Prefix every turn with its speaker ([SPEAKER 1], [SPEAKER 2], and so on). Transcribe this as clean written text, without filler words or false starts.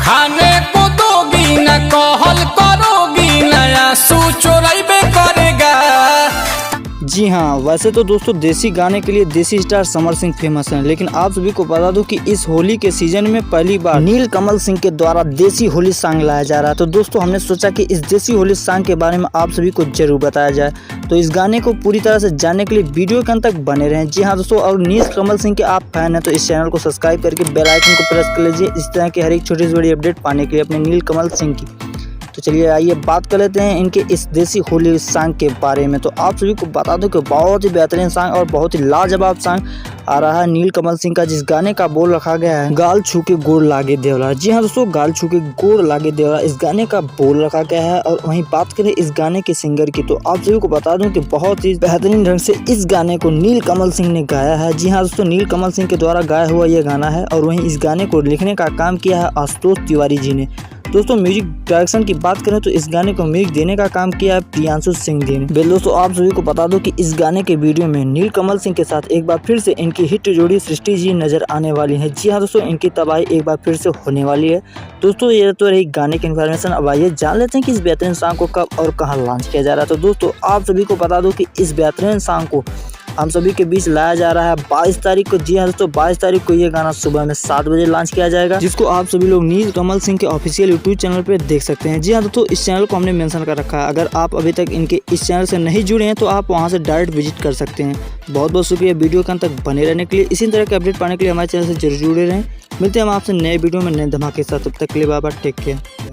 [SPEAKER 1] खाने को दोगी न कहल करोगी, नया सू चोराइबे करेगा।
[SPEAKER 2] जी हाँ, वैसे तो दोस्तों देसी गाने के लिए देसी स्टार समर सिंह फेमस हैं, लेकिन आप सभी को बता दूं कि इस होली के सीजन में पहली बार नीलकमल सिंह के द्वारा देसी होली सॉन्ग लाया जा रहा है। तो दोस्तों हमने सोचा कि इस देसी होली सॉन्ग के बारे में आप सभी को जरूर बताया जाए। तो इस गाने को पूरी तरह से जानने के लिए वीडियो के अंत तक बने रहें। जी हाँ दोस्तों, और नीलकमल सिंह के आप फैन हैं तो इस चैनल को सब्सक्राइब करके बेल आइकन को प्रेस कर लीजिए इस तरह की हर एक छोटी से बड़ी अपडेट पाने के लिए अपने नीलकमल सिंह की। तो चलिए आइए बात कर लेते हैं इनके इस देसी होली सॉन्ग के बारे में। तो आप सभी को बता दूं कि बहुत ही बेहतरीन सॉन्ग और बहुत ही लाजवाब सॉन्ग आ रहा है नीलकमल सिंह का, जिस गाने का बोल रखा गया है गाल छू के गोड़ लागे देवरा। जी हाँ दोस्तों, गाल छू के गोड़ लागे देवरा इस गाने का बोल रखा गया है। और वहीं बात करें इस गाने के सिंगर की, तो आप सभी को बता दूं कि बहुत ही बेहतरीन ढंग से इस गाने को नीलकमल सिंह ने गाया है। जी हाँ दोस्तों, नीलकमल सिंह के द्वारा गाया हुआ यह गाना है। और वहीं इस गाने को लिखने का काम किया है आशुतोष तिवारी जी ने। दोस्तों म्यूजिक डायरेक्शन की बात करें तो इस गाने को म्यूजिक देने का काम किया है प्रियांशु सिंह जी ने। दोस्तों आप सभी को बता दो कि इस गाने के वीडियो में नीलकमल सिंह के साथ एक बार फिर से इनकी हिट जोड़ी सृष्टि जी नजर आने वाली है। जी हाँ दोस्तों, इनकी तबाही एक बार फिर से होने वाली है। दोस्तों ये तो रही गाने की इन्फॉर्मेशन। अब आइए जान लेते हैं कि इस बेहतरीन सॉन्ग को कब और कहाँ लॉन्च किया जा रहा है। तो दोस्तों आप सभी को बता दो कि इस बेहतरीन सॉन्ग को हम सभी के बीच लाया जा रहा है 22 तारीख को। जी हाँ दोस्तों, 22 तारीख को ये गाना सुबह में 7 बजे लॉन्च किया जाएगा, जिसको आप सभी लोग नीलकमल सिंह के ऑफिशियल यूट्यूब चैनल पे देख सकते हैं। जी हाँ दोस्तों, इस चैनल को हमने मेंशन कर रखा है। अगर आप अभी तक इनके इस चैनल से नहीं जुड़े हैं तो आप वहां से डायरेक्ट विजिट कर सकते हैं। बहुत बहुत शुक्रिया वीडियो के अंत तक बने रहने के लिए। इसी तरह के अपडेट पाने के लिए हमारे चैनल से जरूर जुड़े रहें। मिलते हैं हम आपसे नए वीडियो में नए धमाके के साथ। तब तक के लिए बाय बाय, टेक केयर।